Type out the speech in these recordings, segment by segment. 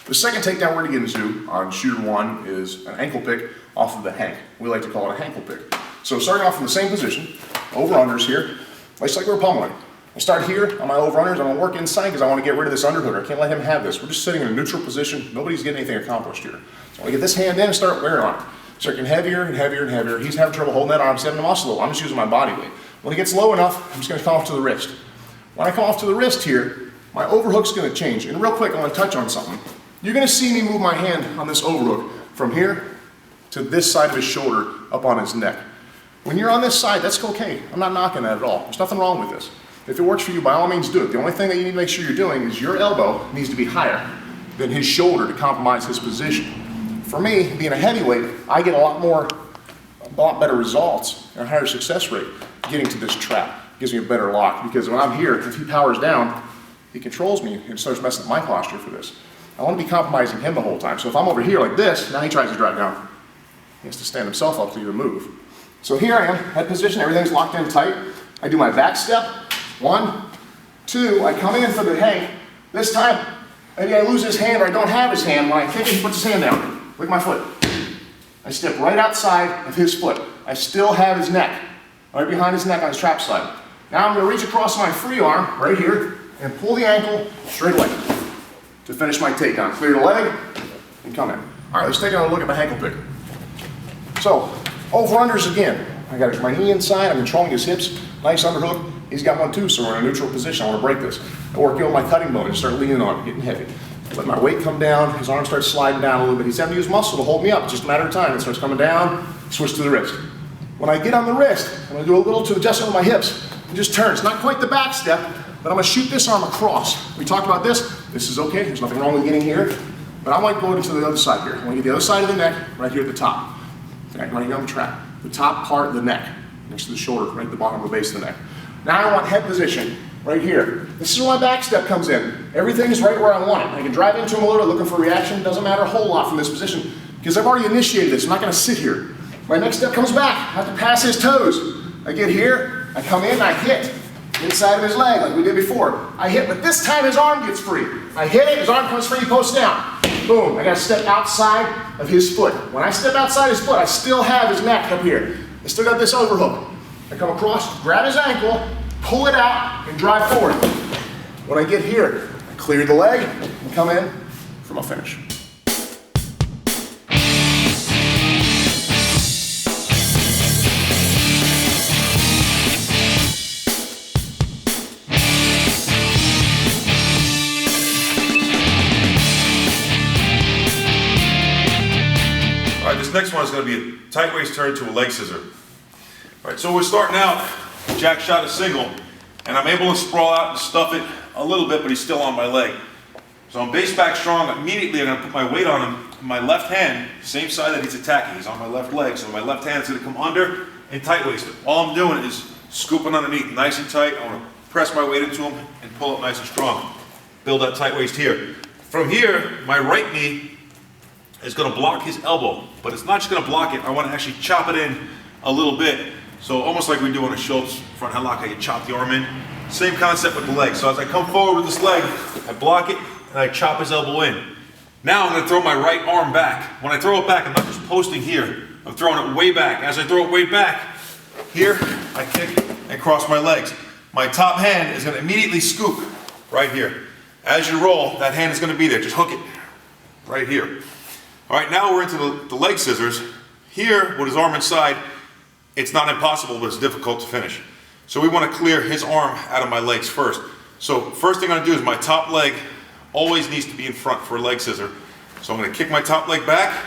The second takedown we're going to get into on shooter one is an ankle pick off of the hank. We like to call it a hankle pick. So starting off in the same position, over-unders here, just like we're pummeling. I start here on my over-unders. I'm going to work inside because I want to get rid of this underhooker. I can't let him have this. We're just sitting in a neutral position. Nobody's getting anything accomplished here. So I want to get this hand in and start wearing on it. Start getting heavier and heavier and heavier. He's having trouble holding that arm. He's having to muscle low. I'm just using my body weight. When it gets low enough, I'm just going to come off to the wrist. When I come off to the wrist here, my overhook's going to change. And real quick, I want to touch on something. You're going to see me move my hand on this overhook from here to this side of his shoulder up on his neck. When you're on this side, that's okay. I'm not knocking that at all. There's nothing wrong with this. If it works for you, by all means do it. The only thing that you need to make sure you're doing is your elbow needs to be higher than his shoulder to compromise his position. For me, being a heavyweight, I get a lot better results and a higher success rate getting to this trap. It gives me a better lock because when I'm here, if he powers down, he controls me and starts messing with my posture for this. I want to be compromising him the whole time. So if I'm over here like this, now he tries to drive down. He has to stand himself up to even move. So here I am, head position, everything's locked in tight. I do my back step, 1, 2, I come in for the hank. This time, maybe I lose his hand or I don't have his hand. When I kick it, he puts his hand down. Look at my foot. I step right outside of his foot. I still have his neck, right behind his neck on his trap side. Now I'm going to reach across my free arm, right here, and pull the ankle straight away to finish my takedown. Clear the leg, and come in. All right, let's take a look at my hankle pick. So, over-unders again. I got my knee inside, I'm controlling his hips, nice underhook. He's got one too, so we're in a neutral position. I want to break this. I work in my cutting bone and start leaning on it, getting heavy. Let my weight come down, his arm starts sliding down a little bit. He's having to use muscle to hold me up. It's just a matter of time. It starts coming down, switch to the wrist. When I get on the wrist, I'm going to do a little to adjustment with my hips and just turn. It's not quite the back step, but I'm going to shoot this arm across. We talked about this. This is okay. There's nothing wrong with getting here. But I might go into the other side here. I want to get the other side of the neck right here at the top. Right here on the trap. The top part of the neck, next to the shoulder, right at the bottom of the base of the neck. Now I want head position right here. This is where my back step comes in. Everything is right where I want it. I can drive into him a little bit looking for reaction. Doesn't matter a whole lot from this position because I've already initiated this. I'm not going to sit here. My next step comes back. I have to pass his toes. I get here, I come in, I hit inside of his leg like we did before. I hit, but this time his arm gets free. I hit it, his arm comes free, he posts down. Boom, I got to step outside of his foot. When I step outside his foot, I still have his neck up here. I still got this overhook. I come across, grab his ankle, pull it out, and drive forward. When I get here, I clear the leg and come in for my finish. This next one is going to be a tight waist turn to a leg scissor. All right, so we're starting out, Jack shot a single, and I'm able to sprawl out and stuff it a little bit, but he's still on my leg. So I'm base back strong. Immediately I'm going to put my weight on him. My left hand, same side that he's attacking, he's on my left leg, so my left hand is going to come under and tight waist it. All I'm doing is scooping underneath nice and tight. I want to press my weight into him and pull up nice and strong. Build that tight waist here. From here, my right knee is going to block his elbow, but it's not just going to block it. I want to actually chop it in a little bit. So almost like we do on a Schultz front headlock, how you chop the arm in. Same concept with the leg. So as I come forward with this leg, I block it and I chop his elbow in. Now I'm going to throw my right arm back. When I throw it back, I'm not just posting here. I'm throwing it way back. As I throw it way back, here I kick and cross my legs. My top hand is going to immediately scoop right here. As you roll, that hand is going to be there. Just hook it right here. All right, now we're into the leg scissors. Here, with his arm inside, it's not impossible, but it's difficult to finish. So we want to clear his arm out of my legs first. So first thing I'm going to do is my top leg always needs to be in front for a leg scissor. So I'm going to kick my top leg back,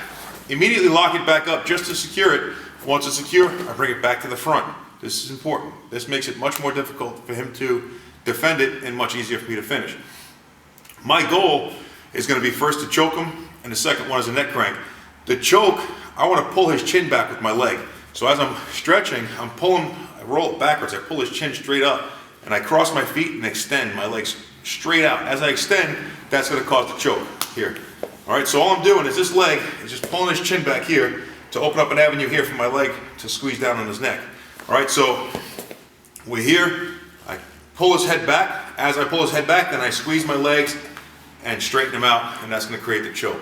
immediately lock it back up just to secure it. Once it's secure, I bring it back to the front. This is important. This makes it much more difficult for him to defend it and much easier for me to finish. My goal is going to be first to choke him, and the second one is a neck crank. The choke, I want to pull his chin back with my leg. So as I'm stretching, I'm pulling, I roll it backwards, I pull his chin straight up, and I cross my feet and extend my legs straight out. As I extend, that's going to cause the choke here. All right, so all I'm doing is this leg is just pulling his chin back here to open up an avenue here for my leg to squeeze down on his neck. All right, so we're here, I pull his head back. As I pull his head back, then I squeeze my legs and straighten him out, and that's gonna create the choke.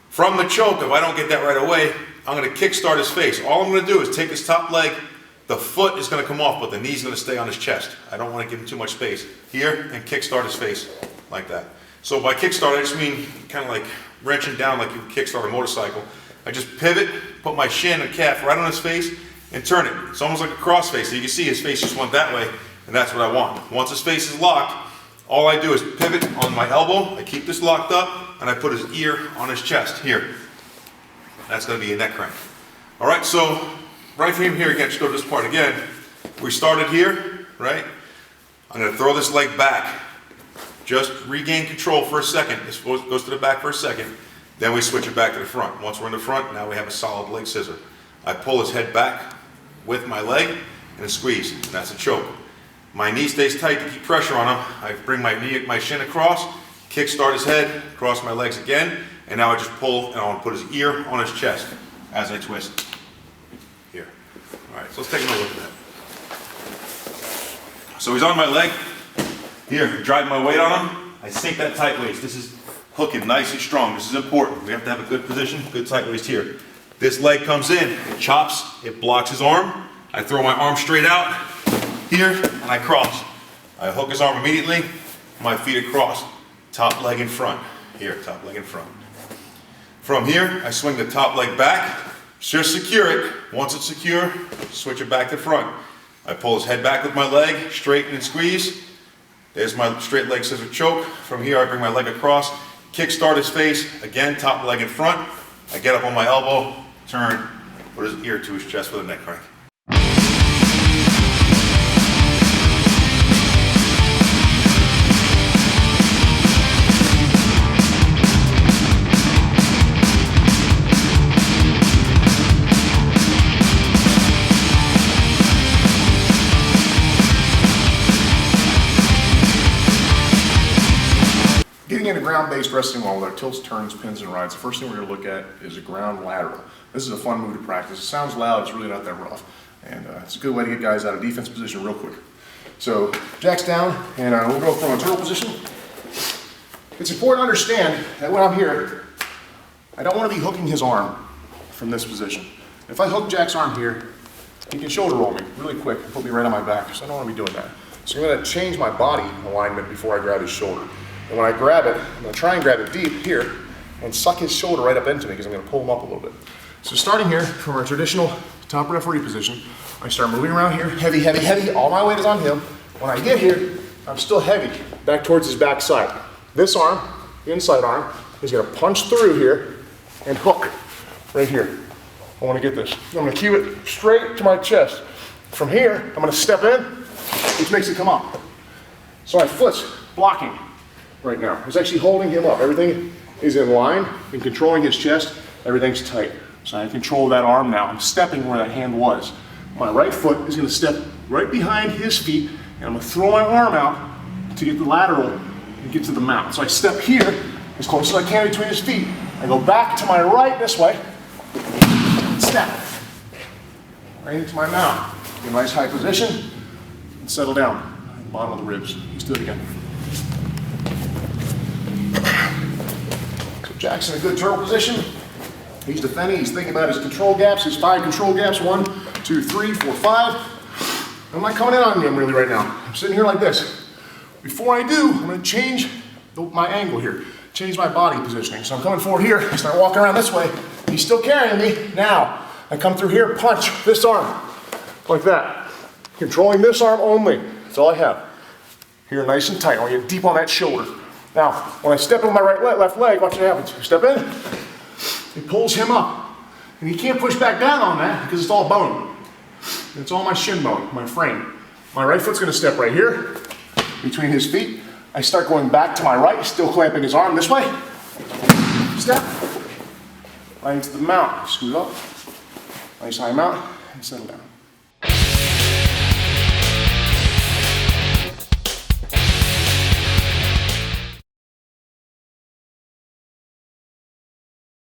From the choke, if I don't get that right away, I'm gonna kickstart his face. All I'm gonna do is take his top leg, the foot is gonna come off, but the knee's gonna stay on his chest. I don't wanna give him too much space. Here, and kickstart his face, like that. So by kickstart, I just mean kind of like wrenching down like you would kickstart a motorcycle. I just pivot, put my shin and calf right on his face, and turn it. It's almost like a cross face. So you can see his face just went that way, and that's what I want. Once his face is locked, all I do is pivot on my elbow, I keep this locked up, and I put his ear on his chest, here. That's gonna be a neck crank. All right, so right from here, again, just go to this part again. We started here, right? I'm gonna throw this leg back. Just regain control for a second. This goes to the back for a second. Then we switch it back to the front. Once we're in the front, now we have a solid leg scissor. I pull his head back with my leg and squeeze, and that's a choke. My knee stays tight to keep pressure on him. I bring my shin across, kick start his head, cross my legs again, and now I just pull and I want to put his ear on his chest as I twist. Here. All right, so let's take another look at that. So he's on my leg. Here, drive my weight on him. I sink that tight waist. This is hooking nice and strong. This is important. We have to have a good position, good tight waist here. This leg comes in, it chops, it blocks his arm. I throw my arm straight out here, and I cross. I hook his arm immediately, my feet across, top leg in front. Here, top leg in front. From here, I swing the top leg back, just secure it. Once it's secure, switch it back to front. I pull his head back with my leg, straighten and squeeze. There's my straight leg scissor choke. From here, I bring my leg across, kick start his face, again, top leg in front. I get up on my elbow, turn, put his ear to his chest with a neck crank. Getting into ground-based wrestling while with our tilts, turns, pins, and rides, the first thing we're going to look at is a ground lateral. This is a fun move to practice. It sounds loud, it's really not that rough. And it's a good way to get guys out of defense position real quick. So, Jack's down, and we'll go from a turtle position. It's important to understand that when I'm here, I don't want to be hooking his arm from this position. If I hook Jack's arm here, he can shoulder roll me really quick and put me right on my back, so I don't want to be doing that. So I'm going to change my body alignment before I grab his shoulder. And when I grab it, I'm going to try and grab it deep here and suck his shoulder right up into me because I'm going to pull him up a little bit. So starting here from our traditional top referee position, I start moving around here, heavy, heavy, heavy. All my weight is on him. When I get here, I'm still heavy, back towards his back side. This arm, the inside arm, is going to punch through here and hook right here. I want to get this. I'm going to cue it straight to my chest. From here, I'm going to step in, which makes it come up. So my foot's blocking right now. It's actually holding him up. Everything is in line and controlling his chest. Everything's tight. So I control that arm now. I'm stepping where that hand was. My right foot is going to step right behind his feet, and I'm going to throw my arm out to get the lateral and get to the mount. So I step here as close as I can between his feet. I go back to my right this way, step right into my mount. Get a nice high position and settle down at the bottom of the ribs. Let's do it again. So Jack's in a good turtle position. He's defending, he's thinking about his control gaps, his 5 control gaps, 1, 2, 3, 4, 5. I'm not coming in on him really right now. I'm sitting here like this. Before I do, I'm going to change my angle here, change my body positioning. So I'm coming forward here, I start walking around this way. He's still carrying me. Now, I come through here, punch this arm, like that. Controlling this arm only. That's all I have. Here, nice and tight. I want to get deep on that shoulder. Now, when I step on my left leg, watch what happens. Step in, it pulls him up. And he can't push back down on that because it's all bone. It's all my shin bone, my frame. My right foot's going to step right here, between his feet. I start going back to my right, still clamping his arm this way. Step. Right into the mount. Scoot up. Nice high mount, and settle down.